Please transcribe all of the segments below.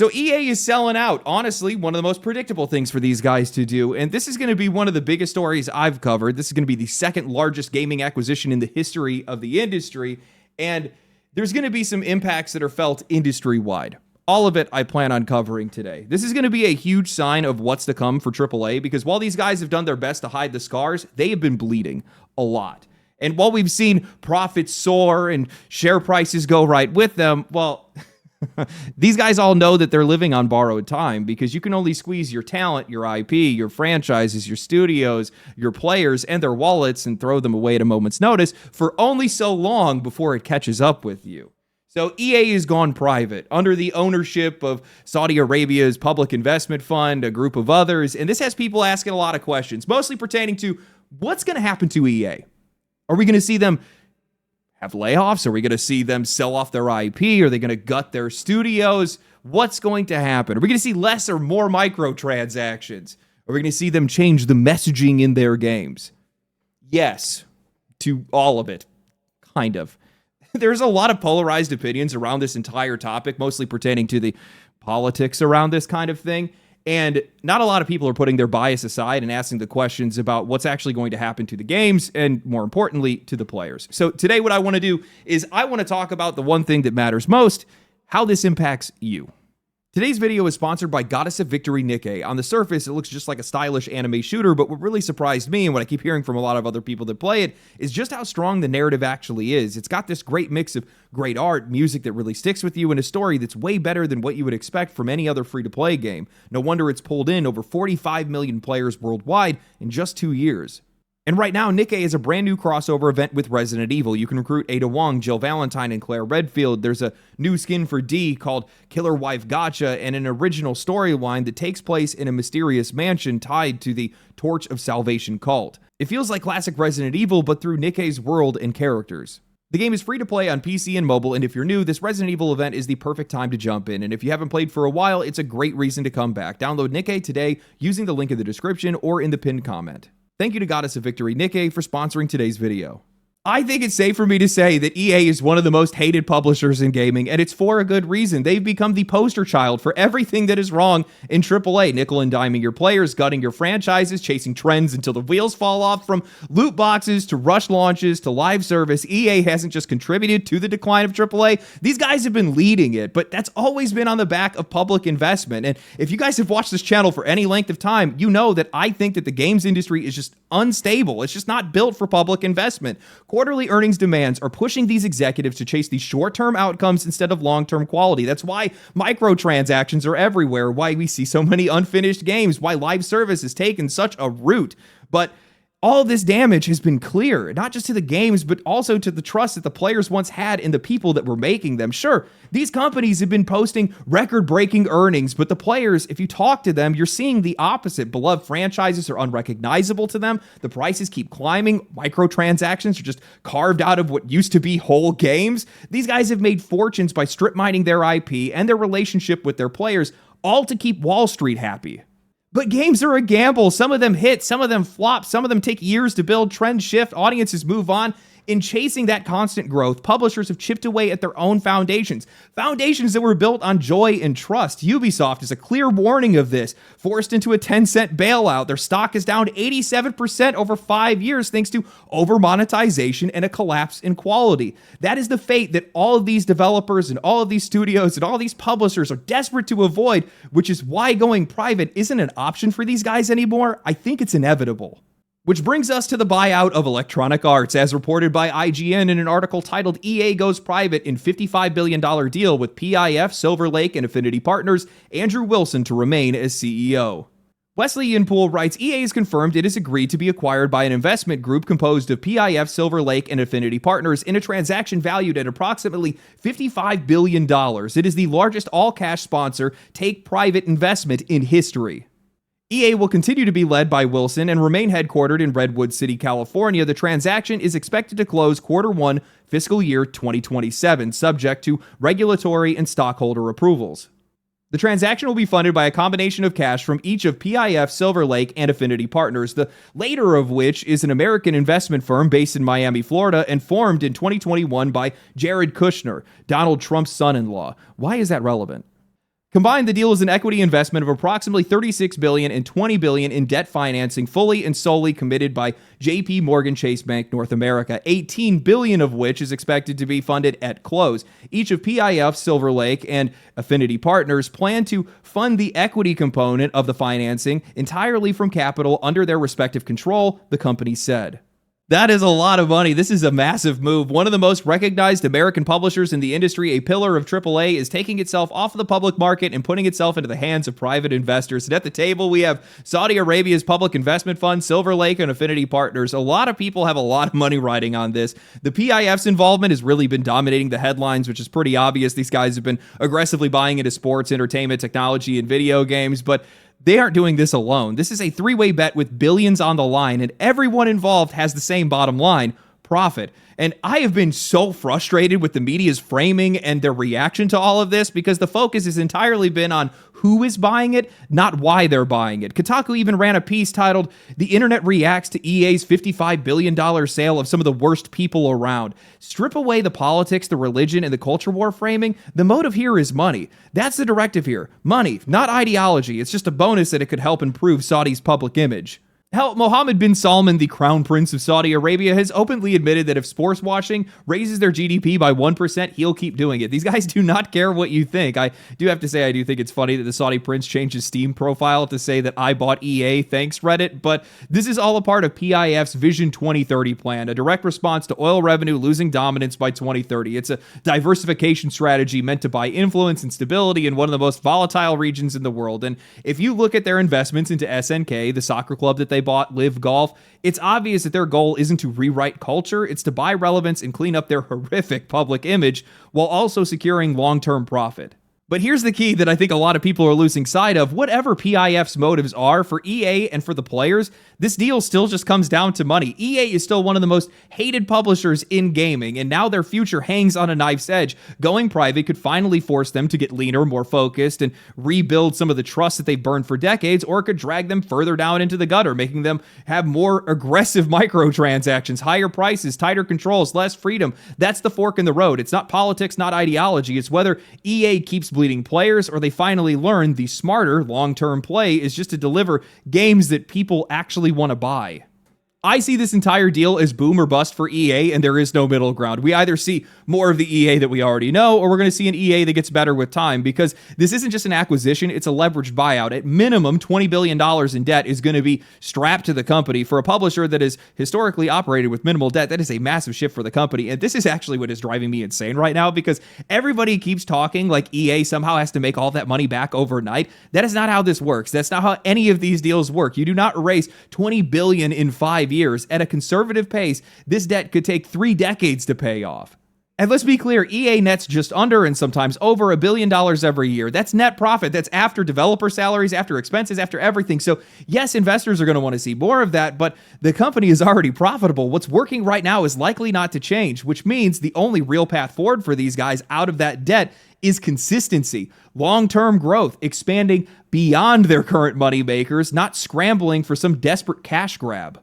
So EA is selling out. Honestly, one of the most predictable things for these guys to do. And this is going to be one of the biggest stories I've covered. This is going to be the second largest gaming acquisition in the history of the industry. And there's going to be some impacts that are felt industry-wide. All of it I plan on covering today. This is going to be a huge sign of what's to come for AAA, because while these guys have done their best to hide the scars, they have been bleeding a lot. And while we've seen profits soar and share prices go right with them, well, these guys all know that they're living on borrowed time, because you can only squeeze your talent, your IP, your franchises, your studios, your players, and their wallets and throw them away at a moment's notice for only so long before it catches up with you. So EA has gone private under the ownership of Saudi Arabia's Public Investment Fund, a group of others, and this has people asking a lot of questions, mostly pertaining to what's going to happen to EA. Are we going to see them have layoffs? Are we going to see them sell off their IP? Are they going to gut their studios? What's going to happen? Are we going to see less or more microtransactions? Are we going to see them change the messaging in their games? Yes, to all of it, kind of. There's a lot of polarized opinions around this entire topic, mostly pertaining to the politics around this kind of thing. And not a lot of people are putting their bias aside and asking the questions about what's actually going to happen to the games and, more importantly, to the players. So today what I want to do is I want to talk about the one thing that matters most, how this impacts you. Today's video is sponsored by Goddess of Victory Nikke. On the surface, it looks just like a stylish anime shooter, but what really surprised me, and what I keep hearing from a lot of other people that play it, is just how strong the narrative actually is. It's got this great mix of great art, music that really sticks with you, and a story that's way better than what you would expect from any other free-to-play game. No wonder it's pulled in over 45 million players worldwide in just 2 years. And right now, Nikke is a brand new crossover event with Resident Evil. You can recruit Ada Wong, Jill Valentine, and Claire Redfield. There's a new skin for D called Killer Wife Gotcha, and an original storyline that takes place in a mysterious mansion tied to the Torch of Salvation cult. It feels like classic Resident Evil, but through Nikke's world and characters. The game is free to play on PC and mobile, and if you're new, this Resident Evil event is the perfect time to jump in. And if you haven't played for a while, it's a great reason to come back. Download Nikke today using the link in the description or in the pinned comment. Thank you to Goddess of Victory Nikke for sponsoring today's video. I think it's safe for me to say that EA is one of the most hated publishers in gaming, and it's for a good reason. They've become the poster child for everything that is wrong in AAA. Nickel and diming your players, gutting your franchises, chasing trends until the wheels fall off. From loot boxes to rush launches to live service, EA hasn't just contributed to the decline of AAA. These guys have been leading it, but that's always been on the back of public investment. And if you guys have watched this channel for any length of time, you know that I think that the games industry is just unstable. It's just not built for public investment. Quarterly earnings demands are pushing these executives to chase these short-term outcomes instead of long-term quality. That's why microtransactions are everywhere, why we see so many unfinished games, why live service has taken such a route. But all this damage has been clear, not just to the games, but also to the trust that the players once had in the people that were making them. Sure, these companies have been posting record-breaking earnings, but the players, if you talk to them, you're seeing the opposite. Beloved franchises are unrecognizable to them. The prices keep climbing. Microtransactions are just carved out of what used to be whole games. These guys have made fortunes by strip mining their IP and their relationship with their players, all to keep Wall Street happy. But games are a gamble. Some of them hit, some of them flop, some of them take years to build, trends shift, audiences move on. In chasing that constant growth, publishers have chipped away at their own foundations that were built on joy and trust. Ubisoft is a clear warning of this. Forced into a 10-cent bailout, their stock is down 87% over 5 years thanks to over-monetization and a collapse in quality. That is the fate that all of these developers and all of these studios and all these publishers are desperate to avoid, which is why going private isn't an option for these guys anymore. I think it's inevitable. Which brings us to the buyout of Electronic Arts, as reported by IGN in an article titled EA Goes Private in $55 billion Deal with PIF, Silver Lake, and Affinity Partners, Andrew Wilson to remain as CEO. Wesley Yinpool writes, EA has confirmed it has agreed to be acquired by an investment group composed of PIF, Silver Lake, and Affinity Partners in a transaction valued at approximately $55 billion. It is the largest all-cash sponsor take-private investment in history. EA will continue to be led by Wilson and remain headquartered in Redwood City, California. The transaction is expected to close Q1 fiscal year 2027, subject to regulatory and stockholder approvals. The transaction will be funded by a combination of cash from each of PIF, Silver Lake, and Affinity Partners, the later of which is an American investment firm based in Miami, Florida, and formed in 2021 by Jared Kushner, Donald Trump's son-in-law. Why is that relevant? Combined, the deal is an equity investment of approximately $36 billion and $20 billion in debt financing, fully and solely committed by JP Morgan Chase Bank North America, $18 billion of which is expected to be funded at close. Each of PIF, Silver Lake, and Affinity Partners plan to fund the equity component of the financing entirely from capital under their respective control, the company said. That is a lot of money. This is a massive move. One of the most recognized American publishers in the industry, a pillar of AAA, is taking itself off of the public market and putting itself into the hands of private investors. And at the table, we have Saudi Arabia's public investment fund, Silver Lake, and Affinity Partners. A lot of people have a lot of money riding on this. The PIF's involvement has really been dominating the headlines, which is pretty obvious. These guys have been aggressively buying into sports, entertainment, technology, and video games, but they aren't doing this alone. This is a three-way bet with billions on the line, and everyone involved has the same bottom line: profit. And I have been so frustrated with the media's framing and their reaction to all of this, because the focus has entirely been on who is buying it, not why they're buying it. Kotaku even ran a piece titled, "The Internet Reacts to EA's $55 billion sale of some of the worst people around." Strip away the politics, the religion, and the culture war framing. The motive here is money. That's the directive here. Money, not ideology. It's just a bonus that it could help improve Saudi's public image. Hell, Mohammed bin Salman, the crown prince of Saudi Arabia, has openly admitted that if sports watching raises their GDP by 1%, he'll keep doing it. These guys do not care what you think. I do have to say, I do think it's funny that the Saudi prince changed his Steam profile to say that I bought EA, thanks Reddit, but this is all a part of PIF's Vision 2030 plan, a direct response to oil revenue losing dominance by 2030. It's a diversification strategy meant to buy influence and stability in one of the most volatile regions in the world. And if you look at their investments into SNK, the soccer club that they bought, Live Golf, it's obvious that their goal isn't to rewrite culture, it's to buy relevance and clean up their horrific public image while also securing long-term profit. But here's the key that I think a lot of people are losing sight of. Whatever PIF's motives are for EA and for the players, this deal still just comes down to money. EA is still one of the most hated publishers in gaming, and now their future hangs on a knife's edge. Going private could finally force them to get leaner, more focused, and rebuild some of the trust that they've burned for decades, or it could drag them further down into the gutter, making them have more aggressive microtransactions, higher prices, tighter controls, less freedom. That's the fork in the road. It's not politics, not ideology. It's whether EA keeps bleeding players, or they finally learn the smarter long-term play is just to deliver games that people actually want to buy. I see this entire deal as boom or bust for EA, and there is no middle ground. We either see more of the EA that we already know, or we're going to see an EA that gets better with time, because this isn't just an acquisition, it's a leveraged buyout. At minimum, $20 billion in debt is going to be strapped to the company. For a publisher that has historically operated with minimal debt, that is a massive shift for the company, and this is actually what is driving me insane right now, because everybody keeps talking like EA somehow has to make all that money back overnight. That is not how this works. That's not how any of these deals work. You do not erase $20 billion in 5 years. At a conservative pace, this debt could take 3 decades to pay off. And let's be clear, EA nets just under and sometimes over $1 billion every year. That's net profit. That's after developer salaries, after expenses, after everything. So yes, investors are going to want to see more of that, but the company is already profitable. What's working right now is likely not to change, which means the only real path forward for these guys out of that debt is consistency, long-term growth, expanding beyond their current money makers, not scrambling for some desperate cash grab.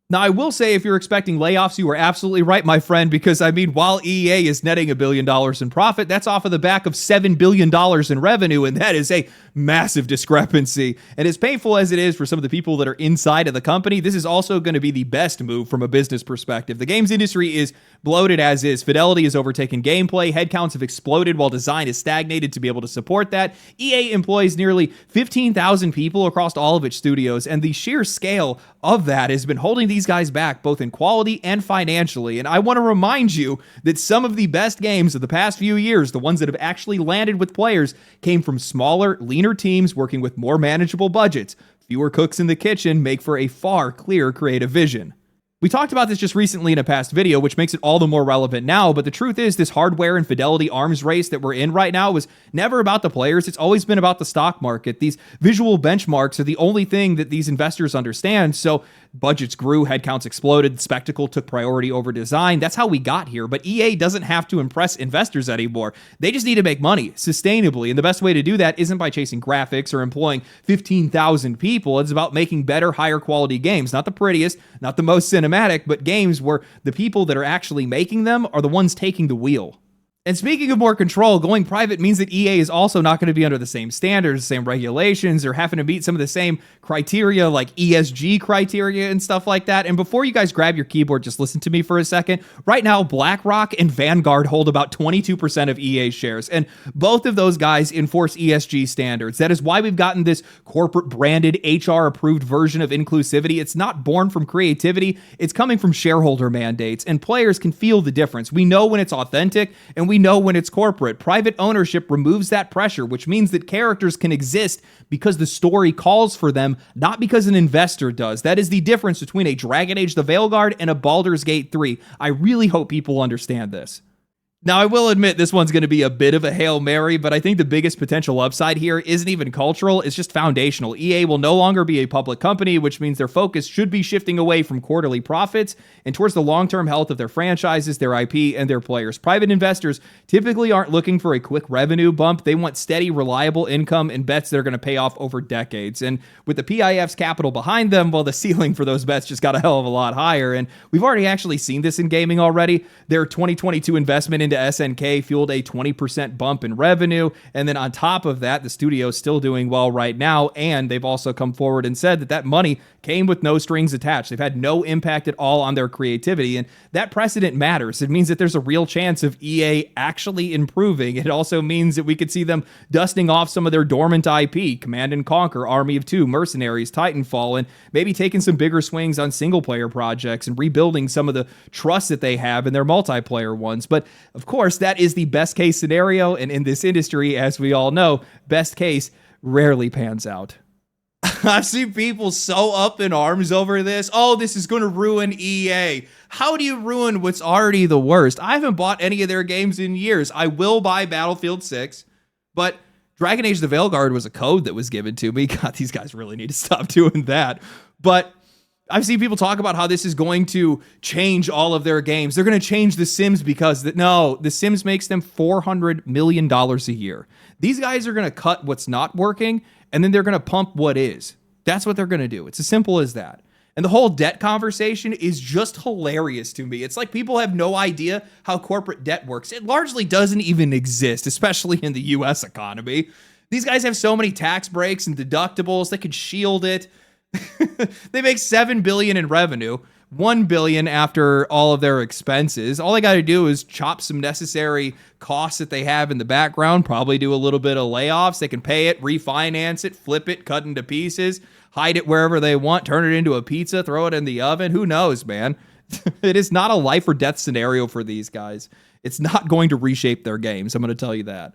Now, I will say, if you're expecting layoffs, you are absolutely right, my friend, because, I mean, while EA is netting $1 billion in profit, that's off of the back of $7 billion in revenue, and that is a massive discrepancy. And as painful as it is for some of the people that are inside of the company, this is also going to be the best move from a business perspective. The games industry is bloated as is. Fidelity has overtaken gameplay. Headcounts have exploded while design is stagnated to be able to support that. EA employs nearly 15,000 people across all of its studios, and the sheer scale of that has been holding these guys back both in quality and financially. And I want to remind you that some of the best games of the past few years, the ones that have actually landed with players, came from smaller, leaner teams working with more manageable budgets. Fewer cooks in the kitchen make for a far clearer creative vision. We talked about this just recently in a past video, which makes it all the more relevant now, but the truth is this hardware and Fidelity arms race that we're in right now was never about the players. It's always been about the stock market. These visual benchmarks are the only thing that these investors understand, so budgets grew, headcounts exploded, spectacle took priority over design. That's how we got here, but EA doesn't have to impress investors anymore. They just need to make money sustainably, and the best way to do that isn't by chasing graphics or employing 15,000 people. It's about making better, higher quality games. Not the prettiest, not the most cinematic, but games where the people that are actually making them are the ones taking the wheel. And speaking of more control, going private means that EA is also not going to be under the same standards, same regulations, or having to meet some of the same criteria like ESG criteria and stuff like that. And before you guys grab your keyboard, just listen to me for a second. Right now, BlackRock and Vanguard hold about 22% of EA shares, and both of those guys enforce ESG standards. That is why we've gotten this corporate branded, HR approved version of inclusivity. It's not born from creativity, it's coming from shareholder mandates, and players can feel the difference. We know when it's authentic, and we know when it's corporate. Private ownership removes that pressure, which means that characters can exist because the story calls for them, not because an investor does. That is the difference between a Dragon Age the Veilguard and a Baldur's Gate 3. I really hope people understand this. Now, I will admit this one's going to be a bit of a Hail Mary, but I think the biggest potential upside here isn't even cultural, it's just foundational. EA will no longer be a public company, which means their focus should be shifting away from quarterly profits and towards the long-term health of their franchises, their IP, and their players. Private investors typically aren't looking for a quick revenue bump. They want steady, reliable income and bets that are going to pay off over decades. And with the PIF's capital behind them, well, the ceiling for those bets just got a hell of a lot higher. And we've already actually seen this in gaming already. Their 2022 investment into SNK fueled a 20% bump in revenue, and then on top of that, the studio's still doing well right now, and they've also come forward and said that that money came with no strings attached. They've had no impact at all on their creativity, and that precedent matters. It means that there's a real chance of EA actually improving. It also means that we could see them dusting off some of their dormant IP, Command & Conquer, Army of Two, Mercenaries, Titanfall, and maybe taking some bigger swings on single-player projects and rebuilding some of the trust that they have in their multiplayer ones. But of course, that is the best case scenario, and in this industry, as we all know, best case rarely pans out. I see people so up in arms over this. Oh, this is going to ruin EA. How do you ruin what's already the worst? I haven't bought any of their games in years. I will buy Battlefield 6, but Dragon Age the Veilguard was a code that was given to me. God, these guys really need to stop doing that. But I've seen people talk about how this is going to change all of their games. They're going to change The Sims because no, The Sims makes them $400 million a year. These guys are going to cut what's not working, and then they're going to pump what is. That's what they're going to do. It's as simple as that. And the whole debt conversation is just hilarious to me. It's like people have no idea how corporate debt works. It largely doesn't even exist, especially in the US economy. These guys have so many tax breaks and deductibles, they could shield it. They make $7 billion in revenue, $1 billion after all of their expenses. All they got to do is chop some necessary costs that they have in the background, probably do a little bit of layoffs. They can pay it, refinance it, flip it, cut into pieces, hide it wherever they want, turn it into a pizza, throw it in the oven. Who knows, man? It is not a life or death scenario for these guys. It's not going to reshape their games. I'm going to tell you that.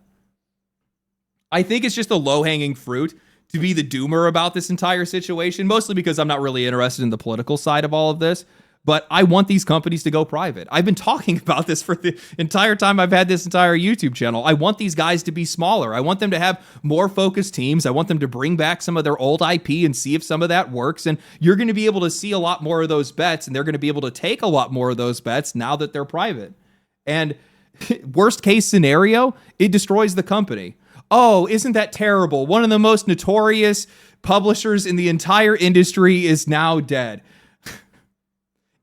I think it's just a low-hanging fruit to be the doomer about this entire situation, mostly because I'm not really interested in the political side of all of this, but I want these companies to go private. I've been talking about this for the entire time I've had this entire YouTube channel. I want these guys to be smaller. I want them to have more focused teams. I want them to bring back some of their old IP and see if some of that works, and you're going to be able to see a lot more of those bets, and they're going to be able to take a lot more of those bets now that they're private. And worst case scenario, it destroys the company. Oh, isn't that terrible? One of the most notorious publishers in the entire industry is now dead.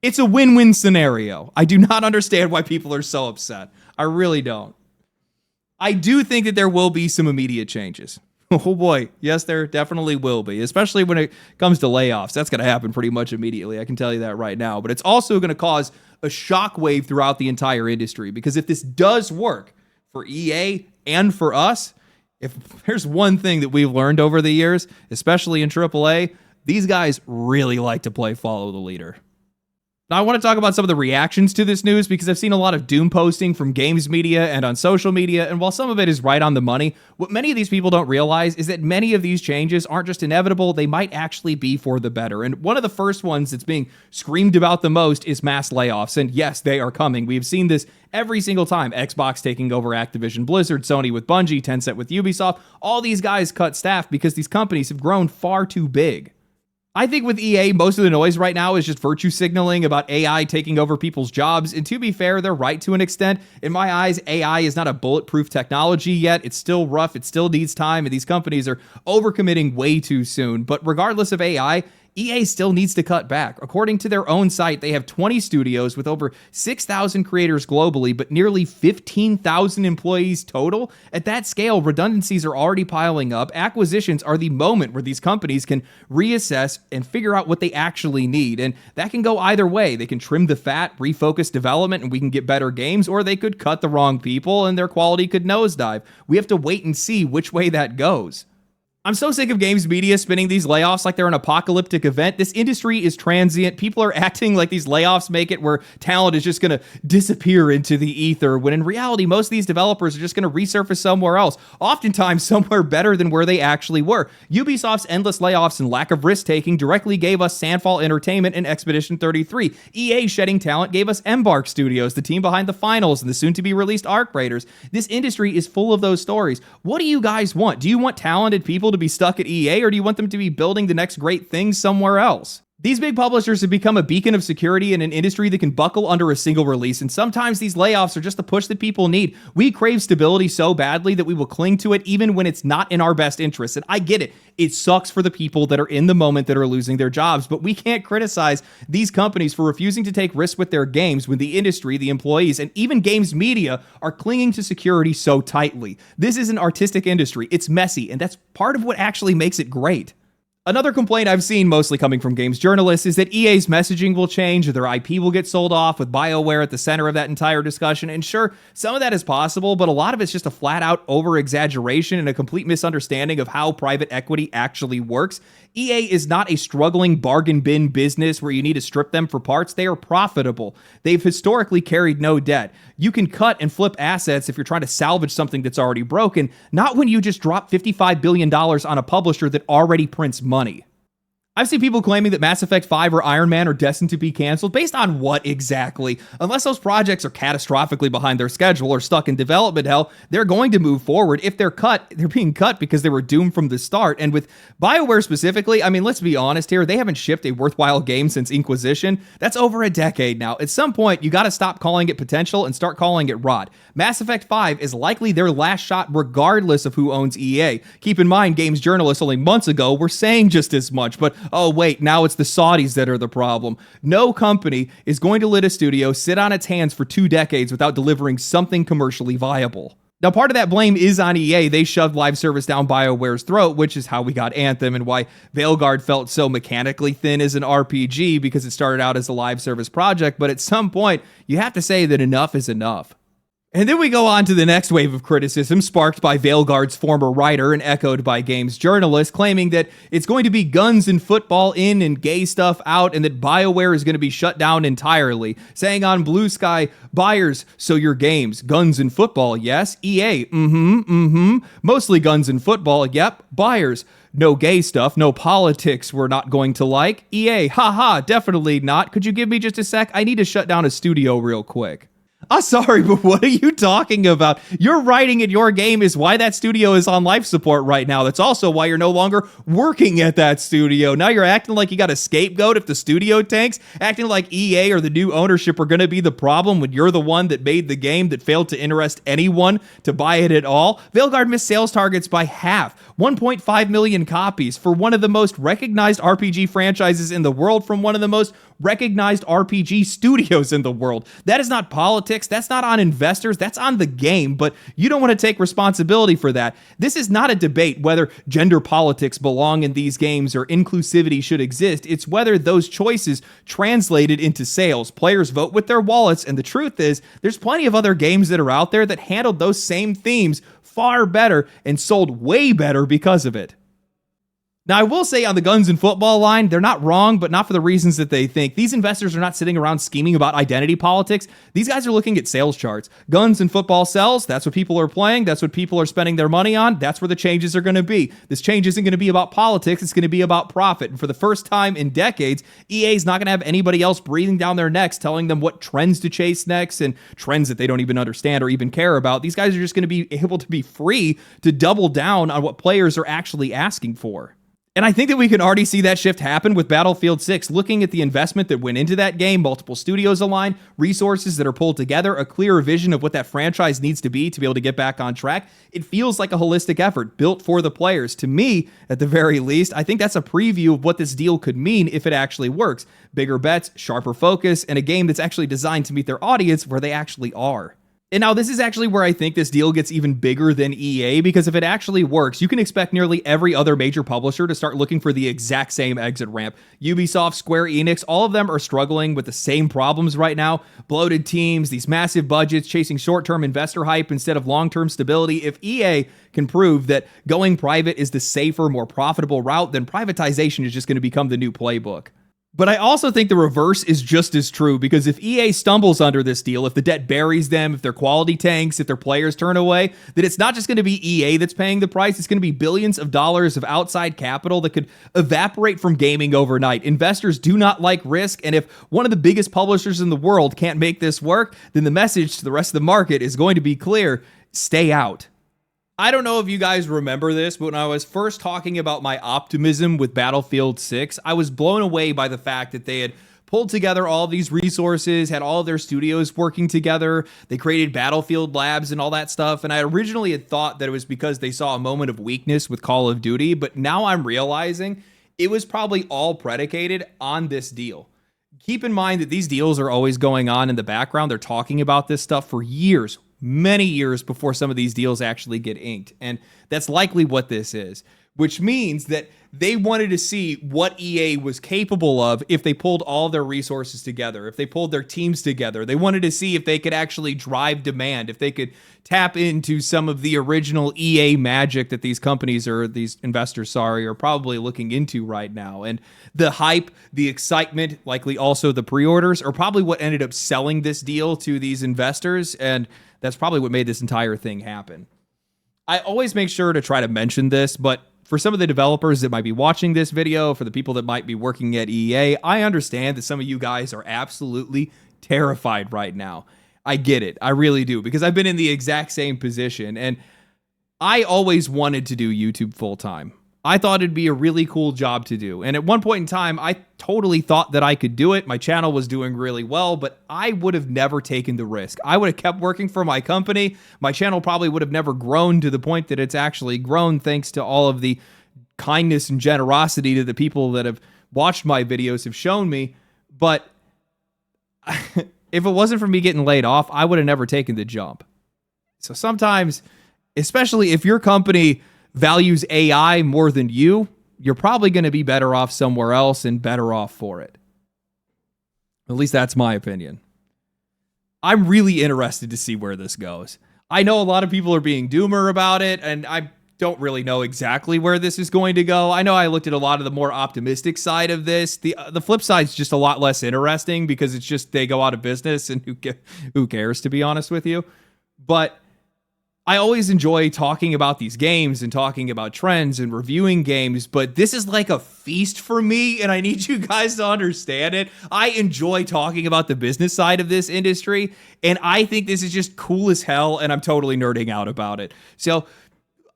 It's a win-win scenario. I do not understand why people are so upset. I really don't. I do think that there will be some immediate changes. Oh boy, yes, there definitely will be, especially when it comes to layoffs. That's going to happen pretty much immediately. I can tell you that right now. But it's also going to cause a shockwave throughout the entire industry, because if this does work for EA and for us, if there's one thing that we've learned over the years, especially in AAA, these guys really like to play follow the leader. Now, I want to talk about some of the reactions to this news, because I've seen a lot of doom posting from games media and on social media, and while some of it is right on the money, what many of these people don't realize is that many of these changes aren't just inevitable, they might actually be for the better. And one of the first ones that's being screamed about the most is mass layoffs, and yes, they are coming. We've seen this every single time. Xbox taking over Activision Blizzard, Sony with Bungie, Tencent with Ubisoft. All these guys cut staff because these companies have grown far too big. I think with EA, most of the noise right now is just virtue signaling about AI taking over people's jobs. And to be fair, they're right to an extent. In my eyes, AI is not a bulletproof technology yet. It's still rough. It still needs time. And these companies are overcommitting way too soon. But regardless of AI, EA still needs to cut back. According to their own site, they have 20 studios with over 6,000 creators globally, but nearly 15,000 employees total. At that scale, redundancies are already piling up. Acquisitions are the moment where these companies can reassess and figure out what they actually need. And that can go either way. They can trim the fat, refocus development, and we can get better games, or they could cut the wrong people and their quality could nosedive. We have to wait and see which way that goes. I'm so sick of games media spinning these layoffs like they're an apocalyptic event. This industry is transient. People are acting like these layoffs make it where talent is just going to disappear into the ether, when in reality, most of these developers are just going to resurface somewhere else, oftentimes somewhere better than where they actually were. Ubisoft's endless layoffs and lack of risk-taking directly gave us Sandfall Entertainment and Expedition 33. EA shedding talent gave us Embark Studios, the team behind the finals and the soon-to-be-released Arc Raiders. This industry is full of those stories. What do you guys want? Do you want talented people to be stuck at EA, or do you want them to be building the next great thing somewhere else? These big publishers have become a beacon of security in an industry that can buckle under a single release, and sometimes these layoffs are just the push that people need. We crave stability so badly that we will cling to it even when it's not in our best interest. And I get it. It sucks for the people that are in the moment that are losing their jobs, but we can't criticize these companies for refusing to take risks with their games when the industry, the employees, and even games media are clinging to security so tightly. This is an artistic industry. It's messy, and that's part of what actually makes it great. Another complaint I've seen, mostly coming from games journalists, is that EA's messaging will change or their IP will get sold off, with BioWare at the center of that entire discussion. And sure, some of that is possible, but a lot of it's just a flat-out over-exaggeration and a complete misunderstanding of how private equity actually works. EA is not a struggling bargain bin business where you need to strip them for parts. They are profitable. They've historically carried no debt. You can cut and flip assets if you're trying to salvage something that's already broken, not when you just drop $55 billion on a publisher that already prints money. I've seen people claiming that Mass Effect 5 or Iron Man are destined to be canceled. Based on what exactly? Unless those projects are catastrophically behind their schedule or stuck in development hell, they're going to move forward. If they're cut, they're being cut because they were doomed from the start. And with BioWare specifically, I mean, let's be honest here, they haven't shipped a worthwhile game since Inquisition. That's over a decade now. At some point, you got to stop calling it potential and start calling it rot. Mass Effect 5 is likely their last shot regardless of who owns EA. Keep in mind, games journalists only months ago were saying just as much, but oh wait, now it's the Saudis that are the problem. No company is going to let a studio sit on its hands for 2 decades without delivering something commercially viable. Now, part of that blame is on EA. They shoved live service down BioWare's throat, which is how we got Anthem and why Veilguard felt so mechanically thin as an RPG, because it started out as a live service project. But at some point, you have to say that enough is enough. And then we go on to the next wave of criticism, sparked by Veilguard's former writer and echoed by games journalists, claiming that it's going to be guns and football in and gay stuff out, and that BioWare is going to be shut down entirely. Saying on Blue Sky, buyers, so your games, guns and football, yes? EA, mostly guns and football, yep. Buyers, no gay stuff, no politics we're not going to like. EA, haha, definitely not. Could you give me just a sec? I need to shut down a studio real quick. I'm sorry, but what are you talking about? Your writing in your game is why that studio is on life support right now. That's also why you're no longer working at that studio. Now you're acting like you got a scapegoat if the studio tanks, acting like EA or the new ownership are going to be the problem when you're the one that made the game that failed to interest anyone to buy it at all. Veilguard missed sales targets by half, 1.5 million copies for one of the most recognized RPG franchises in the world from one of the most recognized RPG studios in the world. That is not politics. That's not on investors. That's on the game, but you don't want to take responsibility for that. This is not a debate whether gender politics belong in these games or inclusivity should exist. It's whether those choices translated into sales. Players vote with their wallets, and the truth is, there's plenty of other games that are out there that handled those same themes far better and sold way better because of it. Now, I will say on the guns and football line, they're not wrong, but not for the reasons that they think. These investors are not sitting around scheming about identity politics. These guys are looking at sales charts. Guns and football sells. That's what people are playing. That's what people are spending their money on. That's where the changes are going to be. This change isn't going to be about politics. It's going to be about profit. And for the first time in decades, EA is not going to have anybody else breathing down their necks, telling them what trends to chase next and trends that they don't even understand or even care about. These guys are just going to be able to be free to double down on what players are actually asking for. And I think that we can already see that shift happen with Battlefield 6. Looking at the investment that went into that game, multiple studios aligned, resources that are pulled together, a clearer vision of what that franchise needs to be able to get back on track. It feels like a holistic effort built for the players. To me, at the very least, I think that's a preview of what this deal could mean if it actually works. Bigger bets, sharper focus, and a game that's actually designed to meet their audience where they actually are. And now this is actually where I think this deal gets even bigger than EA, because if it actually works, you can expect nearly every other major publisher to start looking for the exact same exit ramp. Ubisoft, Square Enix, all of them are struggling with the same problems right now. Bloated teams, these massive budgets, chasing short-term investor hype instead of long-term stability. If EA can prove that going private is the safer, more profitable route, then privatization is just going to become the new playbook. But I also think the reverse is just as true, because if EA stumbles under this deal, if the debt buries them, if their quality tanks, if their players turn away, then it's not just going to be EA that's paying the price. It's going to be billions of dollars of outside capital that could evaporate from gaming overnight. Investors do not like risk, and if one of the biggest publishers in the world can't make this work, then the message to the rest of the market is going to be clear: stay out. I don't know if you guys remember this, but when I was first talking about my optimism with Battlefield 6, I was blown away by the fact that they had pulled together all these resources, had all of their studios working together. They created Battlefield Labs and all that stuff. And I originally had thought that it was because they saw a moment of weakness with Call of Duty, but now I'm realizing it was probably all predicated on this deal. Keep in mind that these deals are always going on in the background. They're talking about this stuff for years, many years before some of these deals actually get inked. And that's likely what this is, which means that they wanted to see what EA was capable of if they pulled all their resources together, if they pulled their teams together. They wanted to see if they could actually drive demand, if they could tap into some of the original EA magic that these companies, or these investors, are probably looking into right now. And the hype, the excitement, likely also the pre-orders, are probably what ended up selling this deal to these investors. And that's probably what made this entire thing happen. I always make sure to try to mention this, but for some of the developers that might be watching this video, for the people that might be working at EA, I understand that some of you guys are absolutely terrified right now. I get it. I really do, because I've been in the exact same position, and I always wanted to do YouTube full time. I thought it'd be a really cool job to do. And at one point in time, I totally thought that I could do it. My channel was doing really well, but I would have never taken the risk. I would have kept working for my company. My channel probably would have never grown to the point that it's actually grown, thanks to all of the kindness and generosity that the people that have watched my videos have shown me. But if it wasn't for me getting laid off, I would have never taken the jump. So sometimes, especially if your company values AI more than you're probably going to be better off somewhere else and better off for it. At least that's my opinion. I'm really interested to see where this goes. I know a lot of people are being doomer about it, and I don't really know exactly where this is going to go. I know I looked at a lot of the more optimistic side of this. The flip side's just a lot less interesting, because it's just they go out of business, and who cares, to be honest with you. But I always enjoy talking about these games and talking about trends and reviewing games, but this is like a feast for me, and I need you guys to understand it. I enjoy talking about the business side of this industry, and I think this is just cool as hell, and I'm totally nerding out about it. So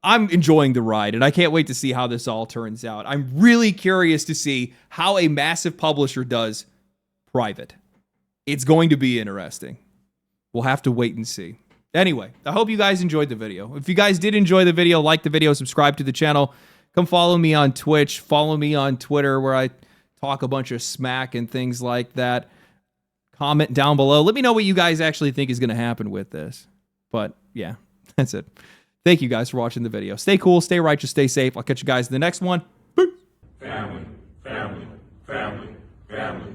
I'm enjoying the ride, and I can't wait to see how this all turns out. I'm really curious to see how a massive publisher does private. It's going to be interesting. We'll have to wait and see. Anyway, I hope you guys enjoyed the video. If you guys did enjoy the video, like the video, subscribe to the channel. Come follow me on Twitch. Follow me on Twitter, where I talk a bunch of smack and things like that. Comment down below. Let me know what you guys actually think is going to happen with this. But yeah, that's it. Thank you guys for watching the video. Stay cool, stay righteous, stay safe. I'll catch you guys in the next one. Peace. Family, family, family, family.